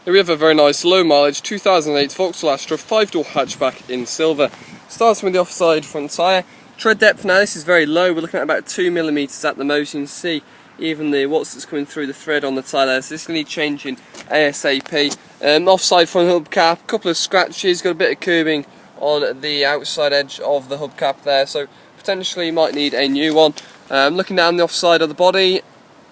Here we have a very nice low mileage 2008 Vauxhall Astra 5-door hatchback in silver. Starting with the offside front tyre. Tread depth now, this is very low, we're looking at about 2mm at the most. You can see even the watts that's coming through the thread on the tyre there, so this is going to need changing ASAP. Offside front hubcap, couple of scratches, got a bit of curbing on the outside edge of the hubcap there, so potentially might need a new one. Looking down the offside of the body,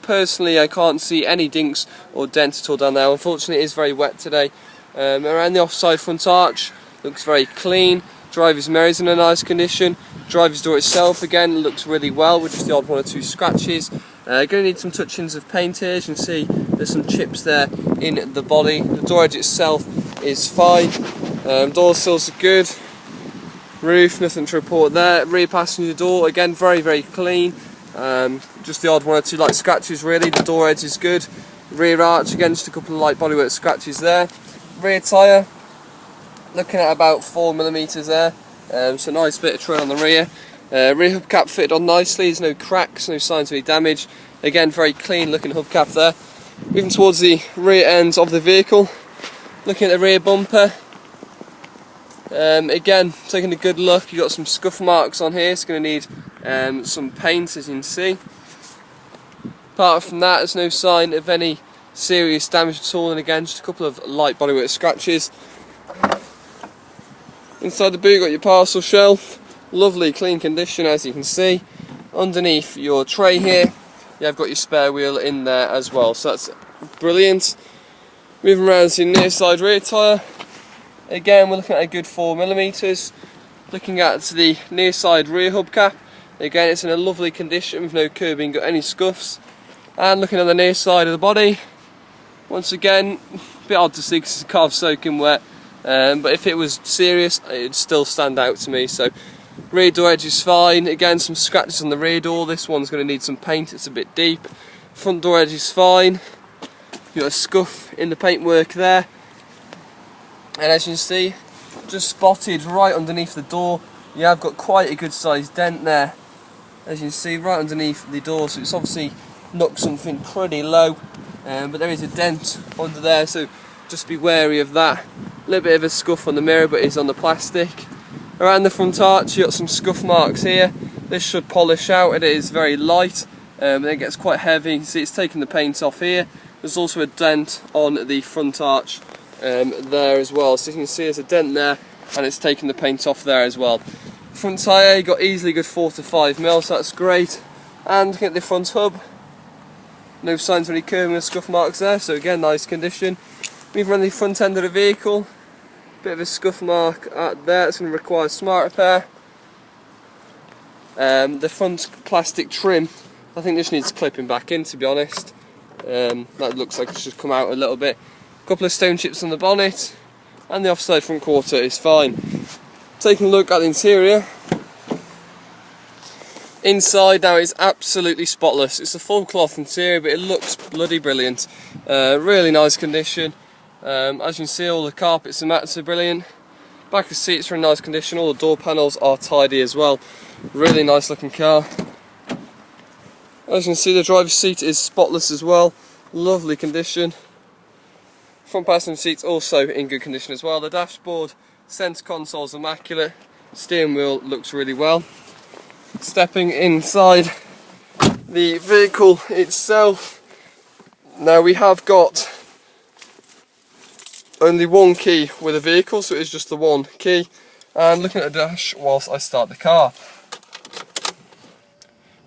personally I can't see any dinks or dents at all down there. Unfortunately it is very wet today. Around the offside front arch, looks very clean. Driver's mirror is in a nice condition. Driver's door itself again looks really well with just the odd one or two scratches. Going to need some touchings of paint here. As you can see there's some chips there in the body. The door edge itself is fine. Door sills are good. Roof, nothing to report there. Rear passenger door again very clean. Just the odd one or two light scratches really. The door edge is good. Rear arch again just a couple of light bodywork scratches there. Rear tyre looking at about 4mm there. So nice bit of tread on the rear. Rear hubcap fitted on nicely, there's no cracks, no signs of any damage. Again, very clean looking hubcap there. Moving towards the rear ends of the vehicle, looking at the rear bumper. Again, taking a good look, you've got some scuff marks on here, it's going to need some paint as you can see. Apart from that, there's no sign of any serious damage at all, and again, just a couple of light bodywork scratches. Inside the boot, you've got your parcel shelf. Lovely clean condition as you can see. Underneath your tray here you have got your spare wheel in there as well, so that's brilliant. Moving around to the near side rear tyre, again we're looking at a good 4mm. Looking at the near side rear hubcap, again it's in a lovely condition with no curbing, got any scuffs. And looking at the near side of the body, once again a bit odd to see because the car's soaking wet, but if it was serious it'd still stand out to me. So rear door edge is fine, again some scratches on the rear door, this one's going to need some paint, it's a bit deep. Front door edge is fine, you've got a scuff in the paintwork there, and as you can see, just spotted right underneath the door, you have got quite a good sized dent there, as you can see right underneath the door, so it's obviously knocked something pretty low, but there is a dent under there, so just be wary of that. A little bit of a scuff on the mirror, but it's on the plastic. Around the front arch you've got some scuff marks here. This should polish out, it is very light, but it gets quite heavy. You can see it's taken the paint off here. There's also a dent on the front arch there as well, so you can see there's a dent there and it's taken the paint off there as well. Front tyre, you've got easily good 4 to 5mm, so that's great. And looking at the front hub, no signs of any curving or scuff marks there, so again nice condition. Moving around the front end of the vehicle, bit of a scuff mark at there, it's going to require smart repair. The front plastic trim, I think this needs clipping back in, to be honest. That looks like it should come out a little bit. A couple of stone chips on the bonnet, and the offside front quarter is fine. Taking a look at the interior. Inside now is absolutely spotless. It's a full cloth interior, but it looks bloody brilliant. Really nice condition. As you can see, all the carpets and mats are brilliant. Back of seats are in nice condition. All the door panels are tidy as well. Really nice looking car. As you can see, the driver's seat is spotless as well. Lovely condition. Front passenger seats also in good condition as well. The dashboard, centre console's immaculate. Steering wheel looks really well. Stepping inside the vehicle itself. Now we have got only one key with a vehicle, so it's just the one key. And looking at the dash whilst I start the car.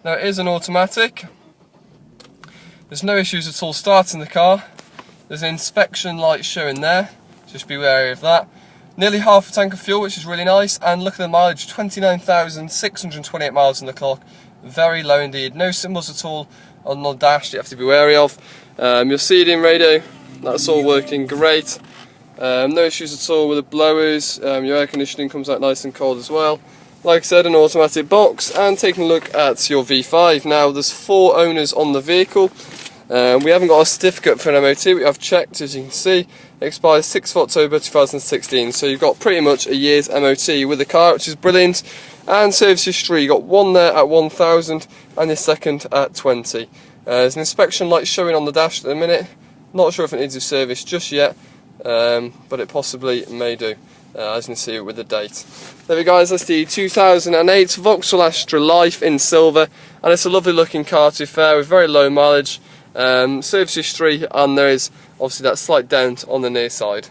Now it is an automatic. There's no issues at all starting the car. There's an inspection light showing there, just be wary of that. Nearly half a tank of fuel, which is really nice, and look at the mileage, 29,628 miles on the clock. Very low indeed. No symbols at all on the dash you have to be wary of. Your CD radio, that's all working great. No issues at all with the blowers. Your air conditioning comes out nice and cold as well. Like I said, an automatic box. And taking a look at your V5. Now there's 4 owners on the vehicle. We haven't got a certificate for an MOT, we have checked, as you can see. It expires 6th of October 2016, so you've got pretty much a year's MOT with the car, which is brilliant. And service history, you got one there at 1,000 and the second at 20. There's an inspection light showing on the dash at the minute. Not sure if it needs a service just yet, but it possibly may do, as you can see with the date. There we go guys, that's the 2008 Vauxhall Astra Life in silver, and it's a lovely looking car to be fair, with very low mileage, service history, and there is obviously that slight dent on the near side.